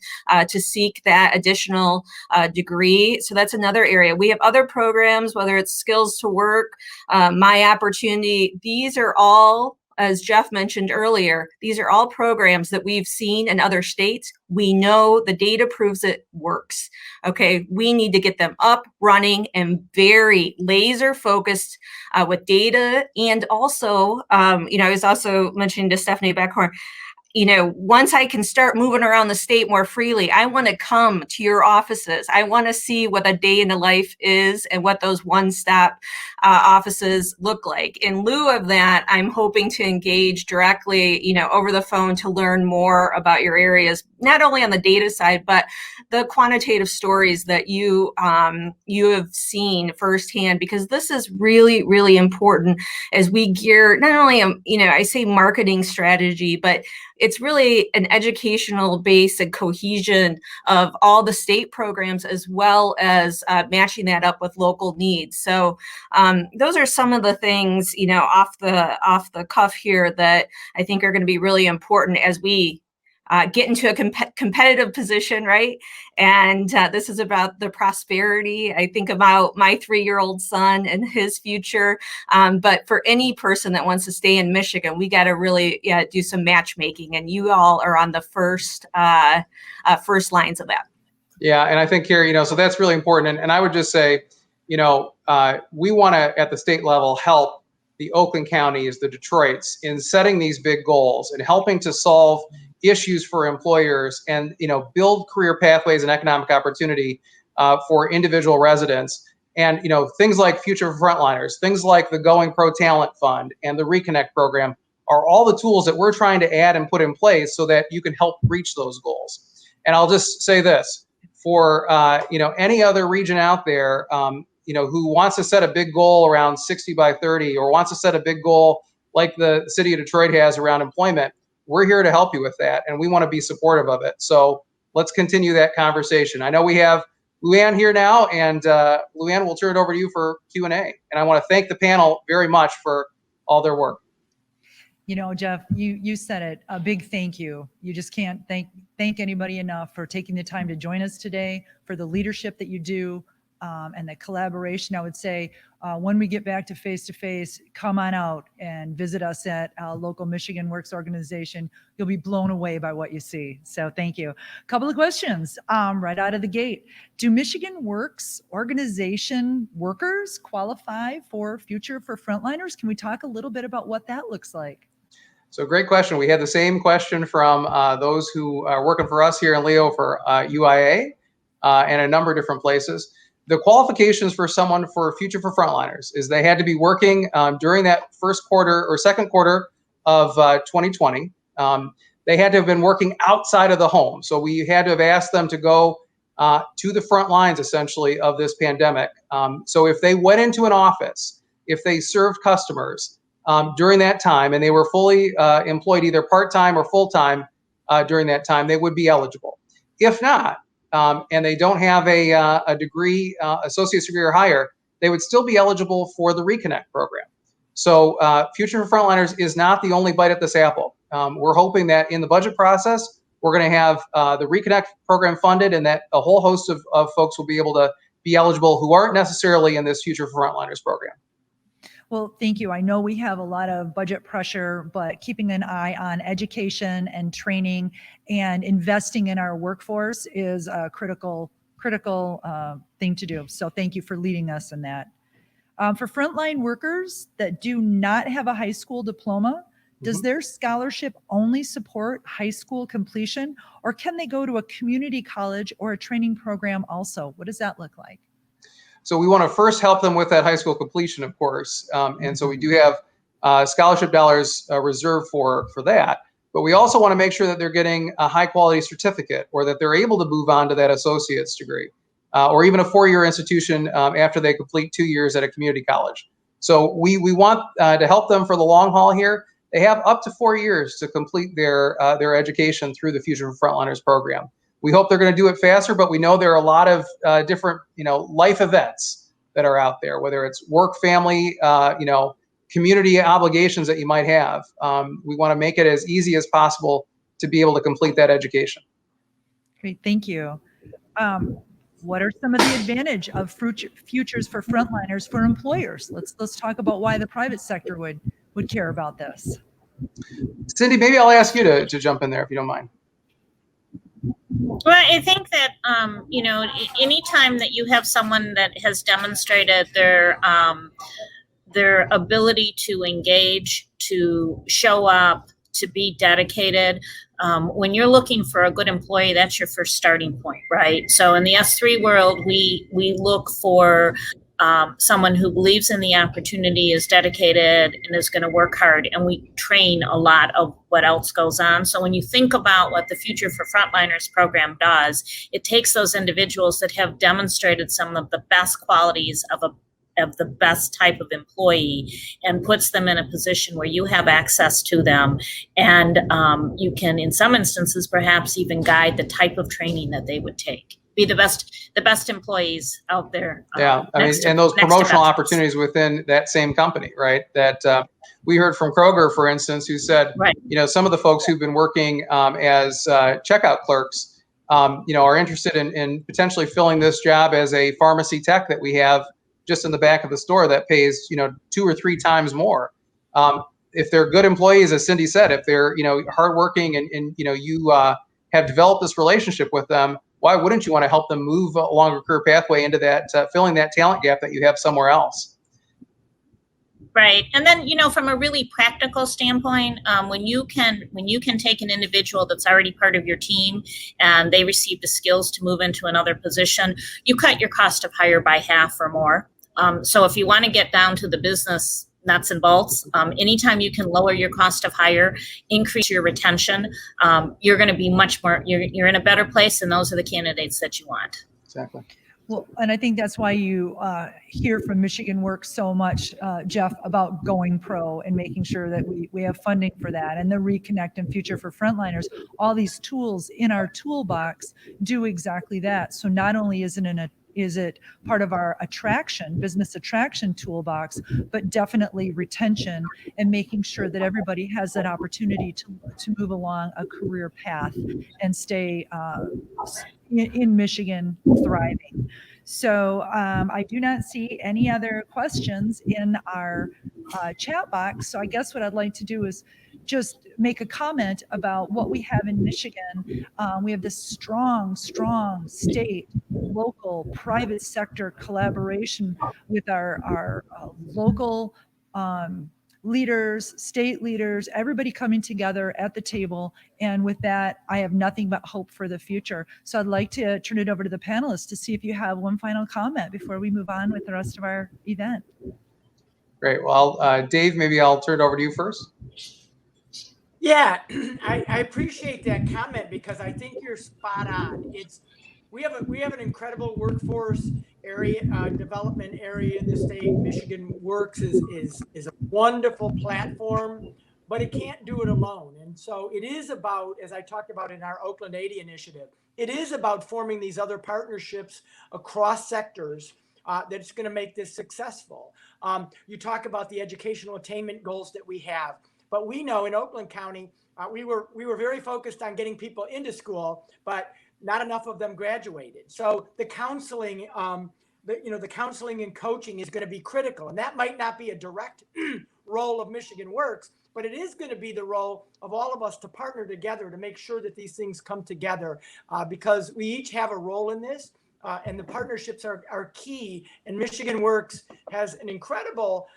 to seek that additional degree. So that's another area. We have other programs, whether it's Skills to Work, My Opportunity. These are all, as Jeff mentioned earlier, these are all programs that we've seen in other states. We know the data proves it works. Okay, we need to get them up, running, and very laser focused with data. And also, I was also mentioning to Stephanie Beckhorn, once I can start moving around the state more freely, I want to come to your offices. I want to see what a day in the life is and what those one-stop offices look like. In lieu of that, I'm hoping to engage directly, over the phone to learn more about your areas, not only on the data side, but the quantitative stories that you have seen firsthand, because this is really, really important as we gear not only, I say marketing strategy, but it's really an educational base and cohesion of all the state programs, as well as matching that up with local needs. So those are some of the things, off the cuff here that I think are going to be really important as we get into a competitive position, right? And this is about the prosperity. I think about my 3-year-old son and his future. But for any person that wants to stay in Michigan, we got to really do some matchmaking. And you all are on the first lines of that. Yeah, and I think, Kerry, so that's really important. And I would just say, we want to, at the state level, help the Oakland counties, the Detroits, in setting these big goals and helping to solve issues for employers and, build career pathways and economic opportunity for individual residents. And, things like Future for Frontliners, things like the Going Pro Talent Fund and the Reconnect program are all the tools that we're trying to add and put in place so that you can help reach those goals. And I'll just say this, for, any other region out there, who wants to set a big goal around 60 by 30 or wants to set a big goal like the city of Detroit has around employment, we're here to help you with that, and we want to be supportive of it. So let's continue that conversation. I know we have Luanne here now, and Luanne, we'll turn it over to you for Q&A. And I want to thank the panel very much for all their work. Jeff, you said it, a big thank you. You just can't thank anybody enough for taking the time to join us today, for the leadership that you do, and the collaboration. I would say when we get back to face-to-face, come on out and visit us at a local Michigan Works organization. You'll be blown away by what you see. So thank you. A couple of questions right out of the gate. Do Michigan Works organization workers qualify for Future for Frontliners? Can we talk a little bit about what that looks like? So great question. We had the same question from those who are working for us here in Leo for UIA and a number of different places. The qualifications for someone for Future for Frontliners is they had to be working during that first quarter or second quarter of 2020. They had to have been working outside of the home. So we had to have asked them to go to the front lines, essentially, of this pandemic. So if they went into an office, if they served customers during that time, and they were fully employed either part-time or full-time during that time, they would be eligible. If not, and they don't have a degree, associate's degree or higher, they would still be eligible for the Reconnect program. So Future for Frontliners is not the only bite at this apple. We're hoping that in the budget process, we're going to have the Reconnect program funded, and that a whole host of folks will be able to be eligible who aren't necessarily in this Future for Frontliners program. Well, thank you. I know we have a lot of budget pressure, but keeping an eye on education and training and investing in our workforce is a critical thing to do. So thank you for leading us in that. For frontline workers that do not have a high school diploma, does their scholarship only support high school completion, or can they go to a community college or a training program also? What does that look like? So we want to first help them with that high school completion, of course. And so we do have scholarship dollars reserved for that. But we also want to make sure that they're getting a high quality certificate, or that they're able to move on to that associate's degree, or even a 4-year institution after they complete 2 years at a community college. So we want to help them for the long haul here. They have up to 4 years to complete their education through the Future for Frontliners program. We hope they're going to do it faster, but we know there are a lot of different, life events that are out there, whether it's work, family, community obligations that you might have. We want to make it as easy as possible to be able to complete that education. Great, thank you. What are some of the advantage of Futures for Frontliners for employers? Let's talk about why the private sector would care about this. Cindy, maybe I'll ask you to jump in there if you don't mind. Well, I think that, anytime that you have someone that has demonstrated their ability to engage, to show up, to be dedicated, when you're looking for a good employee, that's your first starting point, right? So in the S3 world, we look for someone who believes in the opportunity, is dedicated, and is going to work hard. And we train a lot of what else goes on. So when you think about what the Future for Frontliners program does, it takes those individuals that have demonstrated some of the best qualities of the best type of employee and puts them in a position where you have access to them. And you can, in some instances, perhaps even guide the type of training that they would take. Be the best employees out there. Yeah, and those promotional opportunities within that same company, right? That we heard from Kroger, for instance, who said, right, some of the folks who've been working as checkout clerks, are interested in potentially filling this job as a pharmacy tech that we have just in the back of the store that pays, 2 or 3 times more. If they're good employees, as Cindy said, if they're, hardworking and you have developed this relationship with them, why wouldn't you want to help them move along a career pathway into that, filling that talent gap that you have somewhere else? Right. And then, from a really practical standpoint, when you can take an individual that's already part of your team and they receive the skills to move into another position, you cut your cost of hire by half or more. So if you want to get down to the business nuts and bolts, anytime you can lower your cost of hire, increase your retention, you're going to be much more, you're in a better place, and those are the candidates that you want. Exactly. Well, and I think that's why you hear from Michigan Works so much, Jeff, about going pro and making sure that we have funding for that, and the Reconnect and Future for Frontliners. All these tools in our toolbox do exactly that. So not only is it part of our business attraction toolbox, but definitely retention and making sure that everybody has that opportunity to move along a career path and stay in Michigan thriving. So I do not see any other questions in our chat box. So I guess what I'd like to do is just make a comment about what we have in Michigan. We have this strong state, local, private sector collaboration with our local leaders, state leaders, everybody coming together at the table. And with that, I have nothing but hope for the future. So I'd like to turn it over to the panelists to see if you have one final comment before we move on with the rest of our event. Great. Well, Dave, maybe I'll turn it over to you first. Yeah, I appreciate that comment because I think you're spot on. We have an incredible workforce area development area in the state. Michigan Works is a wonderful platform, but it can't do it alone. And so it is about, as I talked about in our Oakland 80 initiative, it is about forming these other partnerships across sectors that's going to make this successful. You talk about the educational attainment goals that we have. But we know in Oakland County, we were very focused on getting people into school, but not enough of them graduated. So the counseling, the counseling and coaching is going to be critical, and that might not be a direct role of Michigan Works, but it is going to be the role of all of us to partner together to make sure that these things come together, because we each have a role in this. And the partnerships are key, and Michigan Works has an incredible,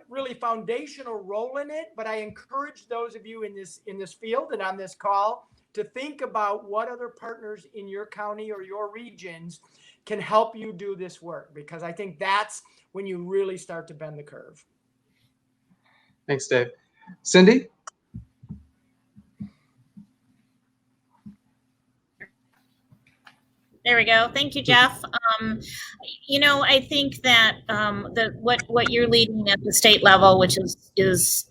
really foundational role in it. But I encourage those of you in this field and on this call to think about what other partners in your county or your regions can help you do this work, because I think that's when you really start to bend the curve. Thanks, Dave. Cindy? There we go. Thank you, Jeff. I think that what you're leading at the state level, which is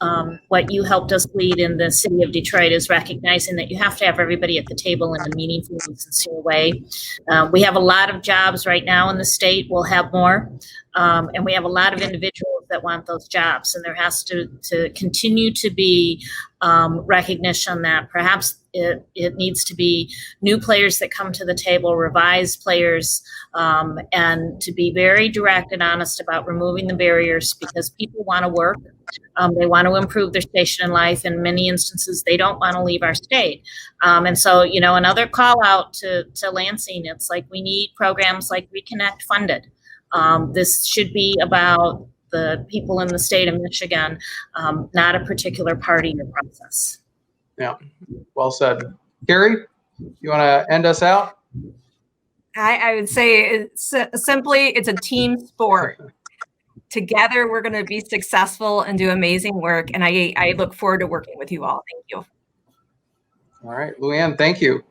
what you helped us lead in the city of Detroit, is recognizing that you have to have everybody at the table in a meaningful and sincere way. We have a lot of jobs right now in the state. We'll have more. And we have a lot of individuals that want those jobs, and there has to continue to be recognition that perhaps it needs to be new players that come to the table, revised players, and to be very direct and honest about removing the barriers, because people want to work. They want to improve their station in life. In many instances, they don't want to leave our state. And so, another call out to Lansing, it's like we need programs like Reconnect funded. This should be about the people in the state of Michigan, not a particular party or process. Yeah, well said. Kerry, you want to end us out? I would say simply, it's a team sport. Together, we're going to be successful and do amazing work. And I look forward to working with you all. Thank you. All right, Luanne, thank you.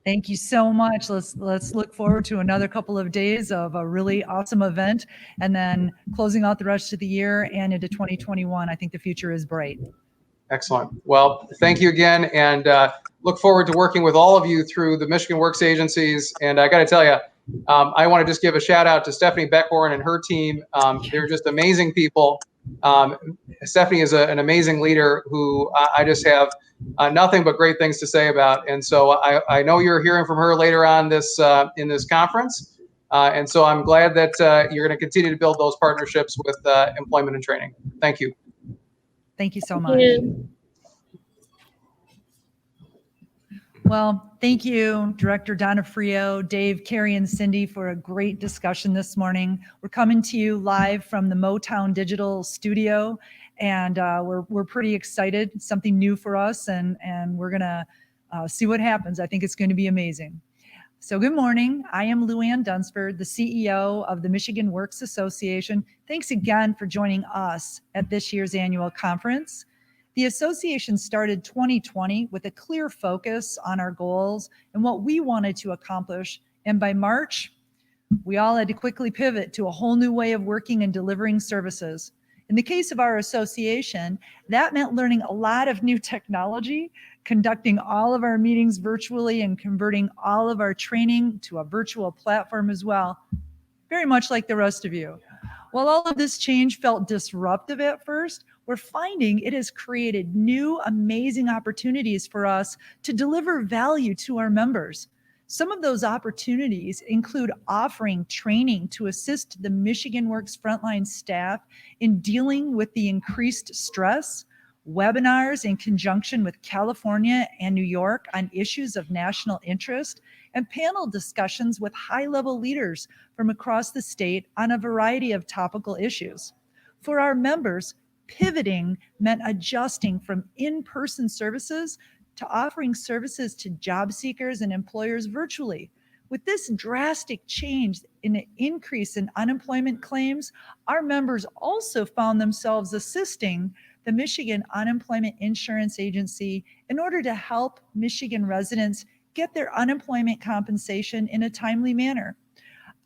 Thank you so much. Let's look forward to another couple of days of a really awesome event, and then closing out the rest of the year and into 2021. I think the future is bright. Excellent. Well, thank you again, and look forward to working with all of you through the Michigan Works agencies. And I got to tell you, I want to just give a shout out to Stephanie Beckhorn and her team. They're just amazing people. Stephanie is an amazing leader who I just have nothing but great things to say about. And so I know you're hearing from her later on this in this conference. And so I'm glad that you're going to continue to build those partnerships with employment and training. Thank you. Thank you so much. Well, thank you, Director Donofrio, Dave, Kerry, and Cindy, for a great discussion this morning. We're coming to you live from the Motown Digital Studio, and we're pretty excited. It's something new for us, and we're going to see what happens. I think it's going to be amazing. So good morning. I am Luanne Dunsford, the CEO of the Michigan Works Association. Thanks again for joining us at this year's annual conference. The association started 2020 with a clear focus on our goals and what we wanted to accomplish. And by March, we all had to quickly pivot to a whole new way of working and delivering services. In the case of our association, that meant learning a lot of new technology, conducting all of our meetings virtually, and converting all of our training to a virtual platform as well, very much like the rest of you. While all of this change felt disruptive at first, we're finding it has created new, amazing opportunities for us to deliver value to our members. Some of those opportunities include offering training to assist the Michigan Works frontline staff in dealing with the increased stress, webinars in conjunction with California and New York on issues of national interest, and panel discussions with high-level leaders from across the state on a variety of topical issues. For our members, Pivoting meant adjusting from in-person services to offering services to job seekers and employers virtually. With this drastic change in an increase in unemployment claims, our members also found themselves assisting the Michigan Unemployment Insurance Agency in order to help Michigan residents get their unemployment compensation in a timely manner.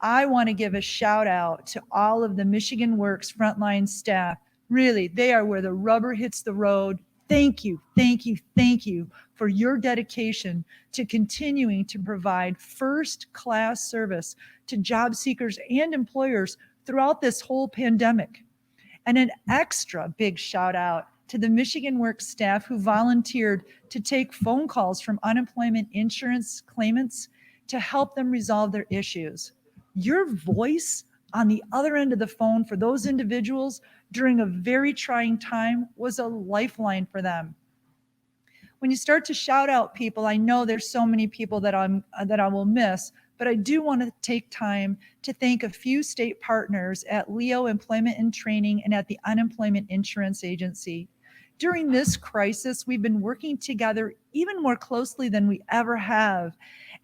I want to give a shout out to all of the Michigan Works frontline staff. Really, they are where the rubber hits the road. Thank you, thank you, thank you for your dedication to continuing to provide first-class service to job seekers and employers throughout this whole pandemic. And an extra big shout out to the Michigan Works staff who volunteered to take phone calls from unemployment insurance claimants to help them resolve their issues. Your voice on the other end of the phone for those individuals during a very trying time was a lifeline for them. When you start to shout out people, I know there's so many people that I will miss, but I do want to take time to thank a few state partners at Leo Employment and Training and at the Unemployment Insurance Agency. During this crisis, we've been working together even more closely than we ever have.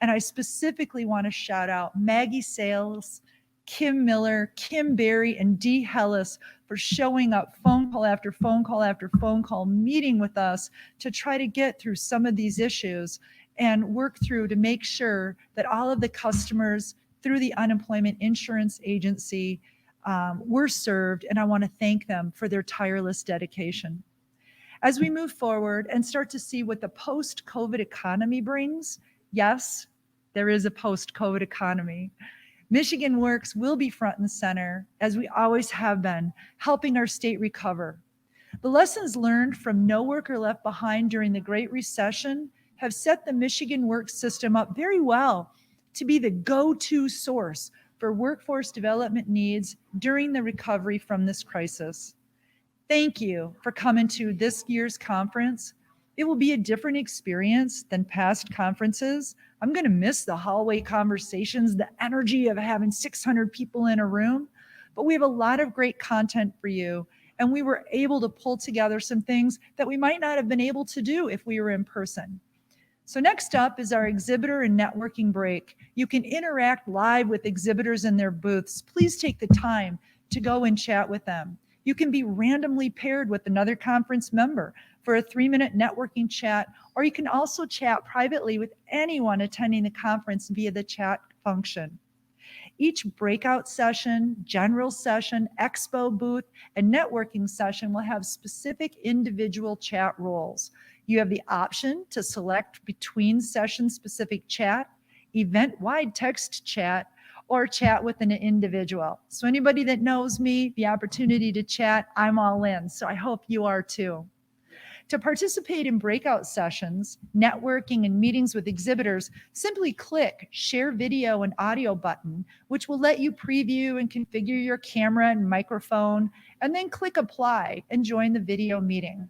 And I specifically want to shout out Maggie Sales, Kim Miller, Kim Berry, and Dee Hellis for showing up phone call after phone call after phone call, meeting with us to try to get through some of these issues and work through to make sure that all of the customers through the Unemployment Insurance Agency were served. And I want to thank them for their tireless dedication. As we move forward and start to see what the post-COVID economy brings, yes, there is a post-COVID economy. Michigan Works will be front and center, as we always have been, helping our state recover. The lessons learned from No Worker Left Behind during the Great Recession have set the Michigan Works system up very well to be the go-to source for workforce development needs during the recovery from this crisis. Thank you for coming to this year's conference. It will be a different experience than past conferences. I'm going to miss the hallway conversations, the energy of having 600 people in a room, but we have a lot of great content for you. And we were able to pull together some things that we might not have been able to do if we were in person. So next up is our exhibitor and networking break. You can interact live with exhibitors in their booths. Please take the time to go and chat with them. You can be randomly paired with another conference member for a 3-minute networking chat, or you can also chat privately with anyone attending the conference via the chat function. Each breakout session, general session, expo booth, and networking session will have specific individual chat roles. You have the option to select between session specific chat, event-wide text chat, or chat with an individual. So anybody that knows me, the opportunity to chat, I'm all in. So I hope you are too. To participate in breakout sessions, networking, and meetings with exhibitors, simply click Share Video and Audio button, which will let you preview and configure your camera and microphone, and then click Apply and join the video meeting.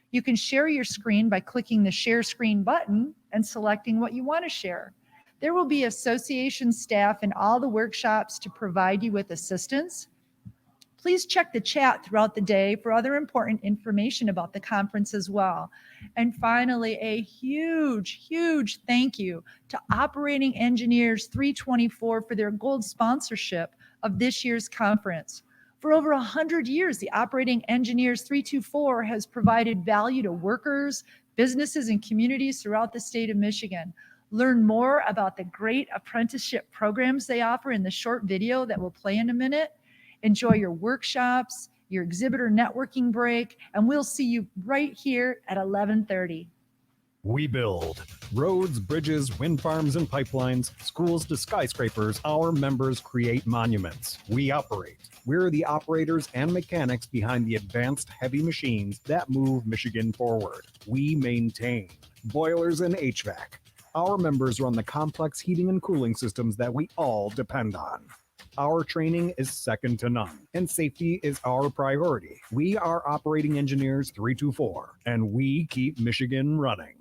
You can share your screen by clicking the Share Screen button and selecting what you want to share. There will be association staff in all the workshops to provide you with assistance. Please check the chat throughout the day for other important information about the conference as well. And finally, a huge, huge thank you to Operating Engineers 324 for their gold sponsorship of this year's conference. For over 100 years, the Operating Engineers 324 has provided value to workers, businesses, and communities throughout the state of Michigan. Learn more about the great apprenticeship programs they offer in the short video that will play in a minute. Enjoy your workshops, your exhibitor networking break, and we'll see you right here at 11:30. We build roads, bridges, wind farms, and pipelines, schools to skyscrapers. Our members create monuments. We operate. We're the operators and mechanics behind the advanced heavy machines that move Michigan forward. We maintain boilers and HVAC. Our members run the complex heating and cooling systems that we all depend on. Our training is second to none, and safety is our priority. We are Operating Engineers 324, and we keep Michigan running.